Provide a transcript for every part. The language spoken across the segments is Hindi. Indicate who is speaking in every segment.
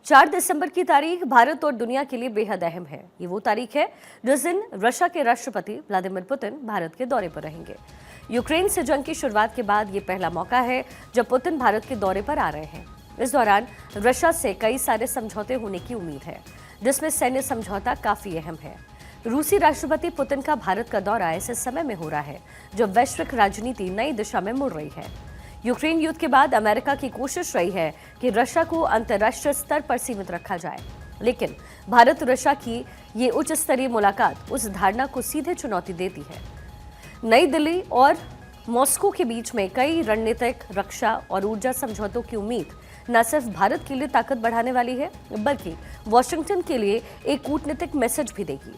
Speaker 1: 4 दिसंबर की तारीख भारत और दुनिया के लिए बेहद अहम है। ये वो तारीख है जिस दिन रशिया के राष्ट्रपति व्लादिमीर पुतिन भारत के दौरे पर रहेंगे। यूक्रेन से जंग की शुरुआत के बाद ये पहला मौका है जब पुतिन भारत के दौरे पर आ रहे हैं। इस दौरान रशिया से कई सारे समझौते होने की उम्मीद है, जिसमें सैन्य समझौता काफी अहम है। रूसी राष्ट्रपति पुतिन का भारत का दौरा ऐसे समय में हो रहा है जब वैश्विक राजनीति नई दिशा में मुड़ रही है। यूक्रेन युद्ध के बाद अमेरिका की कोशिश रही है कि रशिया को अंतर्राष्ट्रीय स्तर पर सीमित रखा जाए, लेकिन भारत रशिया की ये उच्च स्तरीय मुलाकात उस धारणा को सीधे चुनौती देती है। नई दिल्ली और मॉस्को के बीच में कई रणनीतिक, रक्षा और ऊर्जा समझौतों की उम्मीद न सिर्फ भारत के लिए ताकत बढ़ाने वाली है, बल्कि वॉशिंगटन के लिए एक कूटनीतिक मैसेज भी देगी।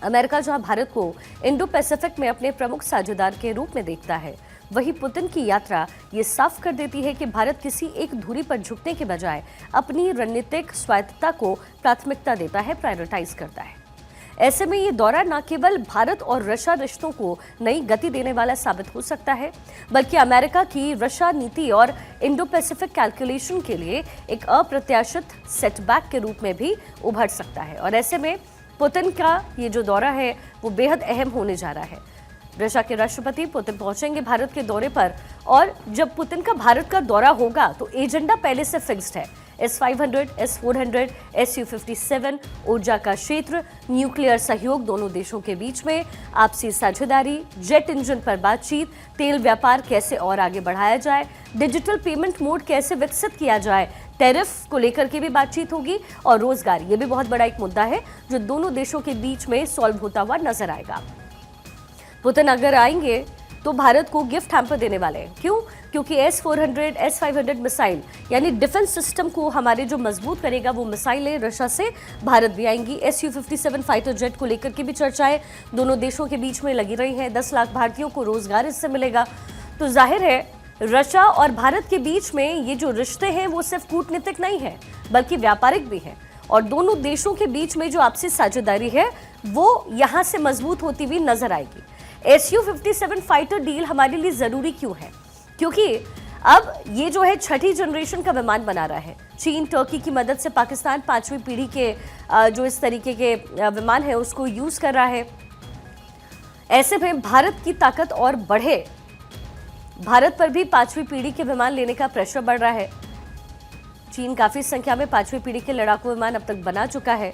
Speaker 1: अमेरिका जहां भारत को इंडो पैसिफिक में अपने प्रमुख साझेदार के रूप में देखता है, वहीं पुतिन की यात्रा ये साफ कर देती है कि भारत किसी एक धुरी पर झुकने के बजाय अपनी रणनीतिक स्वायत्तता को प्राथमिकता देता है, प्रायोरिटाइज करता है। ऐसे में ये दौरा न केवल भारत और रशिया रिश्तों को नई गति देने वाला साबित हो सकता है, बल्कि अमेरिका की रशिया नीति और इंडो पैसिफिक कैलकुलेशन के लिए एक अप्रत्याशित सेटबैक के रूप में भी उभर सकता है। और ऐसे में पुतिन का ये जो दौरा है वो बेहद अहम होने जा रहा है। रशिया के राष्ट्रपति पुतिन पहुंचेंगे भारत के दौरे पर, और जब पुतिन का भारत का दौरा होगा तो एजेंडा पहले से फिक्स्ड है। S-500, S-400, Su-57, ऊर्जा का क्षेत्र, न्यूक्लियर सहयोग दोनों देशों के बीच में, आपसी साझेदारी, जेट इंजन पर बातचीत, तेल व्यापार कैसे और आगे बढ़ाया जाए, डिजिटल पेमेंट मोड कैसे विकसित किया जाए, टैरिफ को लेकर के भी बातचीत होगी, और रोजगार ये भी बहुत बड़ा एक मुद्दा है जो दोनों देशों के बीच में सॉल्व होता हुआ नजर आएगा। पुतिन अगर आएंगे तो भारत को गिफ्ट हैम्पर देने वाले हैं। क्यों? क्योंकि S-400, S-500 मिसाइल यानी डिफेंस सिस्टम को हमारे जो मजबूत करेगा वो मिसाइलें रशिया से भारत भी आएंगी। Su-57 फाइटर जेट को लेकर के भी चर्चाएं दोनों देशों के बीच में लगी रही हैं। 10 लाख भारतीयों को रोजगार इससे मिलेगा। तो जाहिर है रशिया और भारत के बीच में ये जो रिश्ते हैं वो सिर्फ कूटनीतिक नहीं है, बल्कि व्यापारिक भी है। और दोनों देशों के बीच में जो आपसी साझेदारी है वो यहाँ से मजबूत होती हुई नजर आएगी। Su-57 फाइटर डील हमारे लिए जरूरी क्यों है? क्योंकि अब ये जो है 6ठी जनरेशन का विमान बना रहा है। चीन, टर्की की मदद से पाकिस्तान 5वीं पीढ़ी के जो इस तरीके के विमान है उसको यूज कर रहा है। ऐसे में भारत की ताकत और बढ़े, भारत पर भी 5वीं पीढ़ी के विमान लेने का प्रेशर बढ़ रहा है। चीन काफी संख्या में 5वीं पीढ़ी के लड़ाकू विमान अब तक बना चुका है,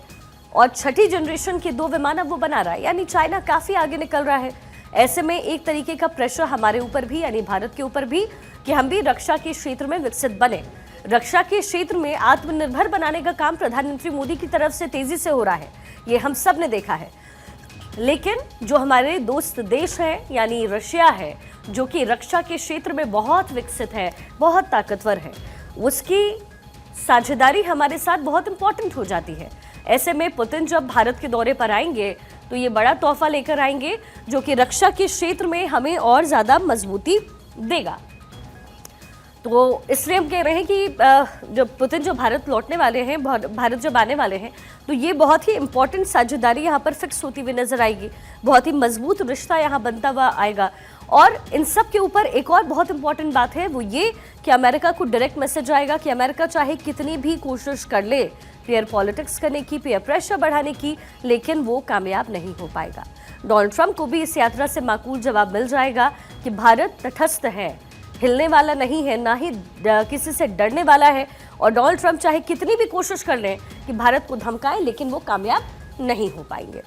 Speaker 1: और 6ठी जनरेशन के 2 विमान अब वो बना रहा है, यानी चाइना काफी आगे निकल रहा है। ऐसे में एक तरीके का प्रेशर हमारे ऊपर भी, यानी भारत के ऊपर भी, कि हम भी रक्षा के क्षेत्र में विकसित बने। रक्षा के क्षेत्र में आत्मनिर्भर बनाने का काम प्रधानमंत्री मोदी की तरफ से तेजी से हो रहा है, ये हम सब ने देखा है। लेकिन जो हमारे दोस्त देश हैं, यानी रशिया है, जो कि रक्षा के क्षेत्र में बहुत विकसित है, बहुत ताकतवर है, उसकी साझेदारी हमारे साथ बहुत इंपॉर्टेंट हो जाती है। ऐसे में पुतिन जब भारत के दौरे पर आएंगे तो ये बड़ा तोहफा लेकर आएंगे जो कि रक्षा के क्षेत्र में हमें और ज्यादा मजबूती देगा। तो इसलिए हम कह रहे हैं कि जब पुतिन जो भारत लौटने वाले हैं, भारत जब आने वाले हैं, तो ये बहुत ही इंपॉर्टेंट साझेदारी यहाँ पर फिक्स होती हुई नजर आएगी। बहुत ही मजबूत रिश्ता यहाँ बनता हुआ आएगा। और इन सब के ऊपर एक और बहुत इंपॉर्टेंट बात है, वो ये कि अमेरिका को डायरेक्ट मैसेज आएगा कि अमेरिका चाहे कितनी भी कोशिश कर ले पीयर पॉलिटिक्स करने की, पीयर प्रेशर बढ़ाने की, लेकिन वो कामयाब नहीं हो पाएगा। डोनाल्ड ट्रंप को भी इस यात्रा से माकूल जवाब मिल जाएगा कि भारत तटस्थ है, हिलने वाला नहीं है, ना ही किसी से डरने वाला है। और डोनाल्ड ट्रंप चाहे कितनी भी कोशिश कर लें कि भारत को धमकाएं, लेकिन वो कामयाब नहीं हो पाएंगे।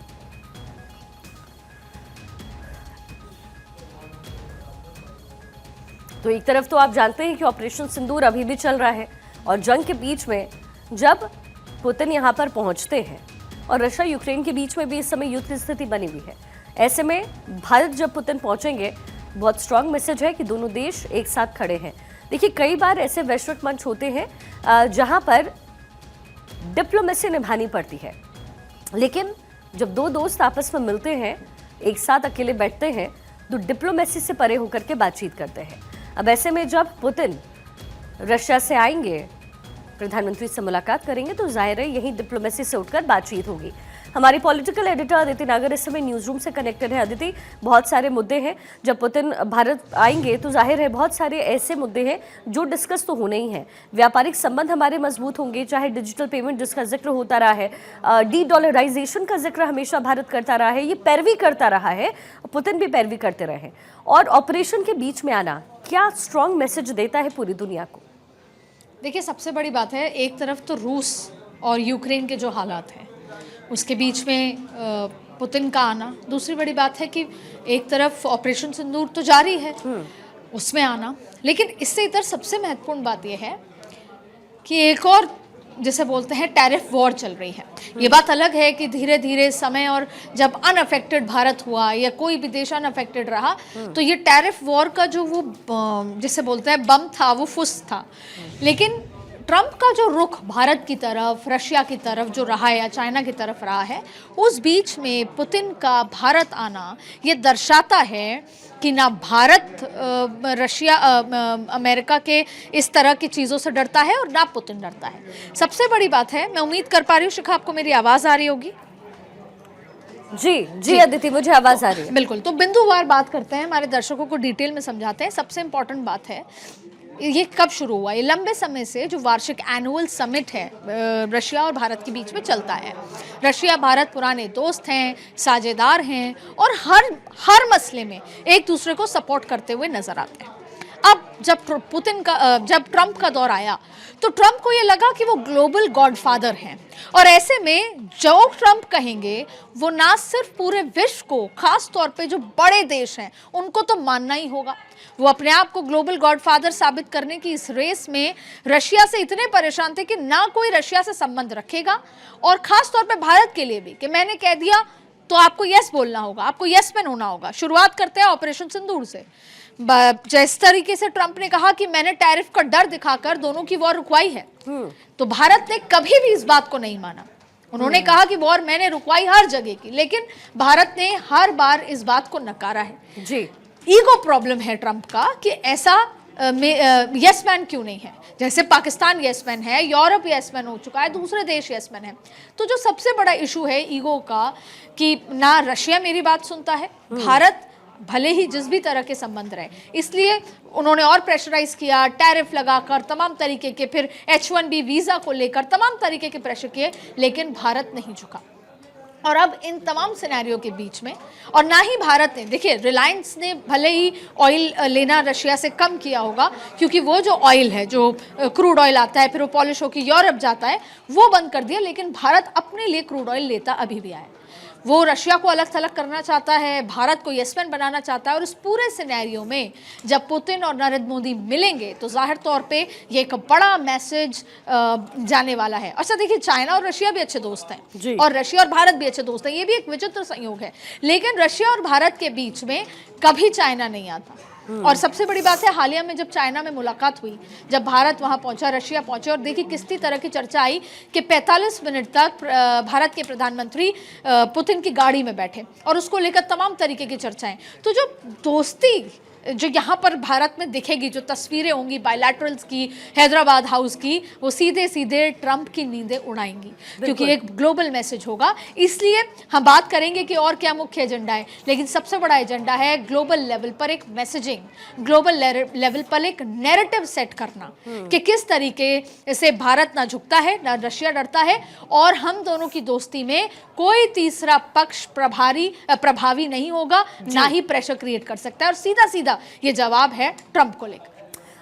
Speaker 1: तो एक तरफ तो आप जानते हैं कि ऑपरेशन सिंदूर अभी भी चल रहा है, और जंग के बीच में जब पुतिन यहाँ पर पहुंचते हैं, और रशिया यूक्रेन के बीच में भी इस समय युद्ध की स्थिति बनी हुई है, ऐसे में भारत जब पुतिन पहुंचेंगे, बहुत स्ट्रांग मैसेज है कि दोनों देश एक साथ खड़े हैं। देखिए, कई बार ऐसे वैश्विक मंच होते हैं जहां पर डिप्लोमेसी निभानी पड़ती है, लेकिन जब दो दोस्त आपस में मिलते हैं, एक साथ अकेले बैठते हैं, तो डिप्लोमेसी से परे होकर के बातचीत करते हैं। अब ऐसे में जब पुतिन रशिया से आएंगे प्रधानमंत्री से मुलाकात करेंगे तो जाहिर है यही डिप्लोमेसी से उठकर बातचीत होगी। हमारी पॉलिटिकल एडिटर अदिति नागर इस समय न्यूज रूम से कनेक्टेड है। अदिति, बहुत सारे मुद्दे हैं, जब पुतिन भारत आएंगे तो जाहिर है बहुत सारे ऐसे मुद्दे हैं जो डिस्कस तो होने ही हैं। व्यापारिक संबंध हमारे मजबूत होंगे, चाहे डिजिटल पेमेंट जिसका जिक्र होता रहा है, डी डॉलराइजेशन का जिक्र हमेशा भारत करता रहा है, ये पैरवी करता रहा है, पुतिन भी पैरवी करते रहे। और ऑपरेशन के बीच में आना क्या स्ट्रॉन्ग मैसेज देता है पूरी दुनिया को?
Speaker 2: देखिए, सबसे बड़ी बात है, एक तरफ तो रूस और यूक्रेन के जो हालात हैं उसके बीच में पुतिन का आना, दूसरी बड़ी बात है कि एक तरफ ऑपरेशन सिंदूर तो जारी है उसमें आना, लेकिन इससे इधर सबसे महत्वपूर्ण बात यह है कि एक और जिसे बोलते हैं टैरिफ वॉर चल रही है। ये बात अलग है कि धीरे धीरे समय और जब अनअफेक्टेड भारत हुआ या कोई भी देश अनअफेक्टेड रहा तो ये टैरिफ वॉर का जो वो जिसे बोलते हैं बम था वो फुस था। लेकिन ट्रंप का जो रुख भारत की तरफ, रशिया की तरफ जो रहा है या चाइना की तरफ रहा है, उस बीच में पुतिन का भारत आना ये दर्शाता है कि ना भारत रशिया अमेरिका के इस तरह की चीज़ों से डरता है और ना पुतिन डरता है। सबसे बड़ी बात है, मैं उम्मीद कर पा रही हूँ शिखा, आपको मेरी आवाज़ आ रही होगी।
Speaker 1: जी अदिति, मुझे आवाज़ आ रही है।
Speaker 2: बिल्कुल, तो बिंदुवार बात करते हैं, हमारे दर्शकों को डिटेल में समझाते हैं। सबसे इंपॉर्टेंट बात है, ये कब शुरू हुआ? ये लंबे समय से जो वार्षिक एनुअल समिट है रशिया और भारत के बीच में चलता है। रशिया भारत पुराने दोस्त हैं, साझेदार हैं और हर मसले में एक दूसरे को सपोर्ट करते हुए नजर आते हैं। अब जब ट्रंप का दौर आया तो ट्रंप को ये लगा कि वो ग्लोबल गॉडफादर हैं और ऐसे में जो ट्रंप कहेंगे वो ना सिर्फ पूरे विश्व को, खास तौर पे जो बड़े देश हैं उनको तो मानना ही होगा। वो अपने आप को ग्लोबल गॉडफादर साबित करने की इस रेस में रशिया से इतने परेशान थे कि ना कोई रशिया से संबंध रखेगा, और खास तौर पे भारत के लिए भी कि मैंने कह दिया तो आपको यस बोलना होगा, आपको यस मैन होना होगा। शुरुआत करते हैं ऑपरेशन सिंदूर से। जिस तरीके से ट्रंप ने कहा कि मैंने टैरिफ का डर दिखाकर दोनों की वॉर रुकवाई है, तो भारत ने कभी भी इस बात को नहीं माना। उन्होंने कहा कि वॉर मैंने रुकवाई हर जगह की, लेकिन भारत ने हर बार इस बात को नकारा है।
Speaker 1: जी,
Speaker 2: ईगो प्रॉब्लम है ट्रंप का कि ऐसा यस मैन क्यों नहीं है। जैसे पाकिस्तान यस मैन है, यूरोप यस मैन हो चुका है, दूसरे देश यस मैन है। तो जो सबसे बड़ा इशू है ईगो का कि ना रशिया मेरी बात सुनता है, भारत भले ही जिस भी तरह के संबंध रहे, इसलिए उन्होंने और प्रेशराइज किया, टैरिफ लगाकर तमाम तरीके के, फिर H1B वीज़ा को लेकर तमाम तरीके के प्रेशर किए, लेकिन भारत नहीं झुका। और अब इन तमाम सिनेरियो के बीच में, और ना ही भारत ने, देखिए रिलायंस ने भले ही ऑयल लेना रशिया से कम किया होगा, क्योंकि वो जो ऑयल है, जो क्रूड ऑयल आता है फिर वो पॉलिश होकर यूरोप जाता है, वो बंद कर दिया। लेकिन भारत अपने लिए क्रूड ऑयल लेता अभी भी आया। वो रशिया को अलग थलग करना चाहता है, भारत को यस-मैन बनाना चाहता है। और इस पूरे सिनेरियो में जब पुतिन और नरेंद्र मोदी मिलेंगे तो जाहिर तौर पे ये एक बड़ा मैसेज जाने वाला है। अच्छा देखिए, चाइना और रशिया भी अच्छे दोस्त हैं और रशिया और भारत भी अच्छे दोस्त हैं, ये भी एक विचित्र संयोग है। लेकिन रशिया और भारत के बीच में कभी चाइना नहीं आता। और सबसे बड़ी बात है, हालिया में जब चाइना में मुलाकात हुई, जब भारत वहां पहुंचा, रशिया पहुंचे, और देखिए किस तरह की चर्चा आई कि 45 मिनट तक भारत के प्रधानमंत्री पुतिन की गाड़ी में बैठे और उसको लेकर तमाम तरीके की चर्चाएं। तो जो दोस्ती जो यहाँ पर भारत में दिखेगी, जो तस्वीरें होंगी बायलैटरल्स की, हैदराबाद हाउस की, वो सीधे सीधे ट्रंप की नींदें उड़ाएंगी, क्योंकि एक ग्लोबल मैसेज होगा। इसलिए हम बात करेंगे कि और क्या मुख्य एजेंडा है, लेकिन सबसे बड़ा एजेंडा है ग्लोबल लेवल पर एक मैसेजिंग, ग्लोबल लेवल पर एक नैरेटिव सेट करना कि किस तरीके से भारत ना झुकता है, ना रशिया डरता है, और हम दोनों की दोस्ती में कोई तीसरा पक्ष प्रभावी नहीं होगा, ना ही प्रेशर क्रिएट कर सकता है। और सीधा सीधा ये जवाब है ट्रंप को लेकर।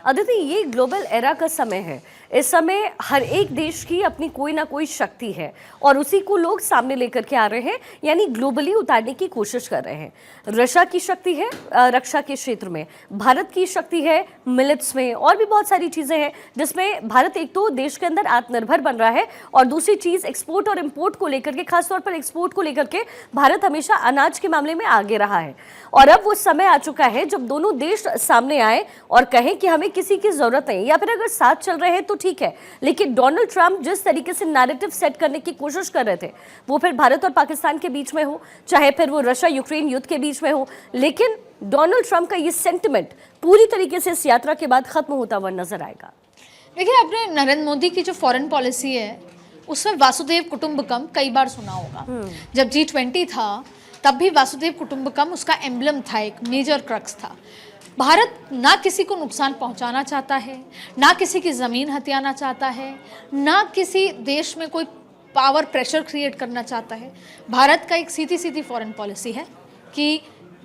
Speaker 1: अदिति, ये ग्लोबल एरा का समय है। इस समय हर एक देश की अपनी कोई ना कोई शक्ति है और उसी को लोग सामने लेकर के आ रहे हैं, यानी ग्लोबली उतारने की कोशिश कर रहे हैं। रशिया की शक्ति है रक्षा के क्षेत्र में, भारत की शक्ति है मिलिट्स में, और भी बहुत सारी चीज़ें हैं जिसमें भारत एक तो देश के अंदर आत्मनिर्भर बन रहा है, और दूसरी चीज़ एक्सपोर्ट और इम्पोर्ट को लेकर के, खासतौर पर एक्सपोर्ट को लेकर के भारत हमेशा अनाज के मामले में आगे रहा है। और अब वो समय आ चुका है जब दोनों देश सामने आए और कहें कि हमें किसी की जरूरत नहीं, या फिर अगर साथ चल रहे हैं तो ठीक है, लेकिन डोनाल्ड ट्रंप जिस तरीके से नैरेटिव सेट करने की कोशिश कर रहे थे, वो फिर भारत और पाकिस्तान के बीच में हो, चाहे फिर वो रशिया यूक्रेन युद्ध के बीच में हो, लेकिन डोनाल्ड ट्रंप का ये सेंटिमेंट पूरी तरीके से इस यात्रा के बाद खत्म होता हुआ नजर आएगा।
Speaker 2: देखिए, आपने नरेंद्र मोदी की जो फॉरेन पॉलिसी है उसमें वासुदेव कुटुंबकम कई बार सुना होगा। जब G20 था तब भी वासुदेव कुटुंबकम उसका एम्बलम था, एक मेजर क्रक्स था। भारत ना किसी को नुकसान पहुंचाना चाहता है, ना किसी की ज़मीन हथियाना चाहता है, ना किसी देश में कोई पावर प्रेशर क्रिएट करना चाहता है। भारत का एक सीधी सीधी फॉरेन पॉलिसी है कि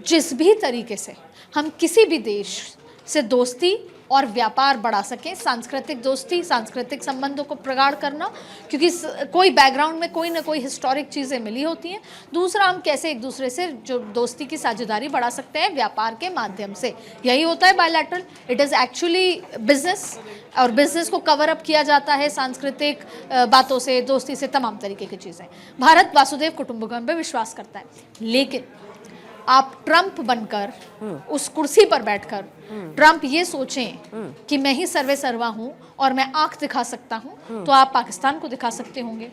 Speaker 2: जिस भी तरीके से हम किसी भी देश से दोस्ती और व्यापार बढ़ा सकें, सांस्कृतिक दोस्ती, सांस्कृतिक संबंधों को प्रगाढ़ करना, क्योंकि कोई बैकग्राउंड में कोई ना कोई हिस्टोरिक चीज़ें मिली होती हैं। दूसरा, हम कैसे एक दूसरे से जो दोस्ती की साझेदारी बढ़ा सकते हैं व्यापार के माध्यम से, यही होता है bilateral. It is actually business, और बिजनेस को कवर अप किया जाता है सांस्कृतिक बातों से, दोस्ती से, तमाम तरीके की चीज़ें। भारत वासुदेव कुटुंबकम पे विश्वास करता है, लेकिन आप ट्रंप बनकर उस कुर्सी पर बैठकर ट्रंप ये सोचें कि मैं ही सर्वे सर्वा हूं और मैं आंख दिखा सकता हूं, तो आप पाकिस्तान को दिखा सकते होंगे,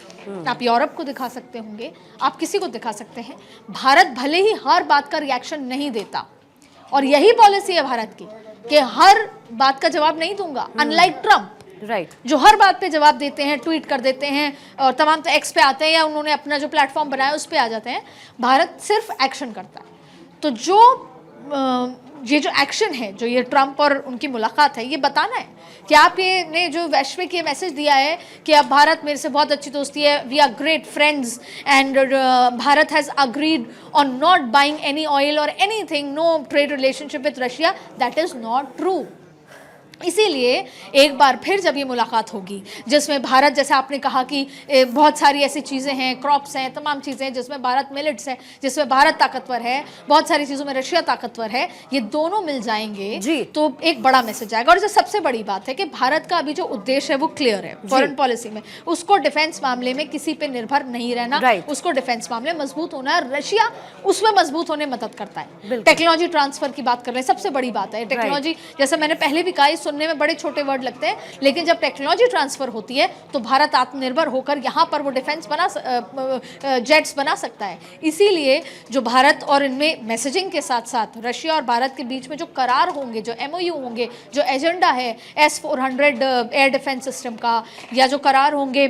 Speaker 2: आप यूरोप को दिखा सकते होंगे, आप किसी को दिखा सकते हैं। भारत भले ही हर बात का रिएक्शन नहीं देता, और यही पॉलिसी है भारत की कि हर बात का जवाब नहीं दूंगा, अनलाइक ट्रंप जो हर बात पे जवाब देते हैं, ट्वीट कर देते हैं और तमाम तो एक्स पे आते हैं या उन्होंने अपना जो प्लेटफॉर्म बनाया उस पे आ जाते हैं। भारत सिर्फ एक्शन करता है। तो जो ये जो एक्शन है, जो ये ट्रंप और उनकी मुलाकात है, ये बताना है कि आप ये ने जो वैश्विक ये मैसेज दिया है कि अब भारत मेरे से बहुत अच्छी दोस्ती है, we are great friends, and Bharat has agreed on not buying any oil और anything, no trade relationship with Russia, that is not true. इसीलिए एक बार फिर जब ये मुलाकात होगी जिसमें भारत, जैसे आपने कहा कि बहुत सारी ऐसी चीज़ें हैं, क्रॉप्स हैं, तमाम चीज़ें हैं जिसमें भारत, मिलेट्स है जिसमें भारत ताकतवर है, बहुत सारी चीज़ों में रशिया ताकतवर है, ये दोनों मिल जाएंगे तो एक बड़ा मैसेज आएगा। और जो सबसे बड़ी बात है कि भारत का अभी जो उद्देश्य है वो क्लियर है फॉरेन पॉलिसी में, उसको डिफेंस मामले में किसी पे निर्भर नहीं रहना, उसको डिफेंस मामले मजबूत होना है। रशिया उसमें मजबूत होने मदद करता है। टेक्नोलॉजी ट्रांसफर की बात कर रहे हैं, सबसे बड़ी बात है टेक्नोलॉजी। जैसे मैंने पहले भी कहा, सुनने में बड़े छोटे वर्ड लगते हैं, लेकिन जब टेक्नोलॉजी ट्रांसफर होती है तो भारत आत्मनिर्भर होकर यहाँ पर वो डिफेंस जेट्स बना सकता है। इसीलिए जो भारत और इनमें मैसेजिंग के साथ साथ रशिया और भारत के बीच में जो करार होंगे, जो MOU होंगे, जो एजेंडा है S-400 एयर डिफेंस सिस्टम का, या जो करार होंगे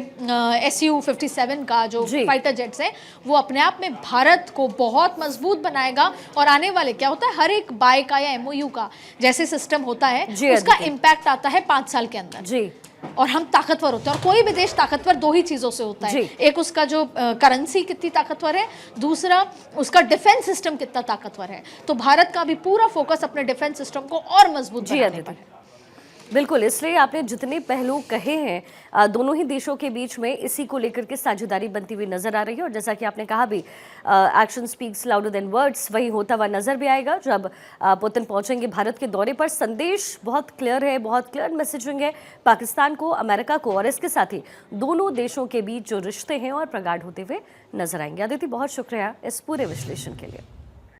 Speaker 2: Su-57 का, जो फाइटर जेट्स हैं, वो अपने आप में भारत को बहुत मजबूत बनाएगा। और आने वाले क्या होता है, हर एक बाय का या MOU का जैसे सिस्टम होता है, उसका इम्पैक्ट आता है 5 साल के अंदर और हम ताकतवर होते हैं। और कोई भी देश ताकतवर दो ही चीज़ों से होता है, एक उसका जो करेंसी कितनी ताकतवर है, दूसरा उसका डिफेंस सिस्टम कितना ताकतवर है। तो भारत का भी पूरा फोकस अपने डिफेंस सिस्टम को और मजबूत बनाने पर है।
Speaker 1: बिल्कुल, इसलिए आपने जितने पहलू कहे हैं, दोनों ही देशों के बीच में इसी को लेकर के साझेदारी बनती हुई नजर आ रही है। और जैसा कि आपने कहा भी, action speaks louder than words, वही होता हुआ नजर भी आएगा जब पुतिन पहुंचेंगे भारत के दौरे पर। संदेश बहुत क्लियर है, बहुत क्लियर मैसेजिंग है पाकिस्तान को, अमेरिका को, और इसके साथ ही दोनों देशों के बीच जो रिश्ते हैं और प्रगाढ़ होते हुए नजर आएंगे। अदिति, बहुत शुक्रिया इस पूरे विश्लेषण के लिए।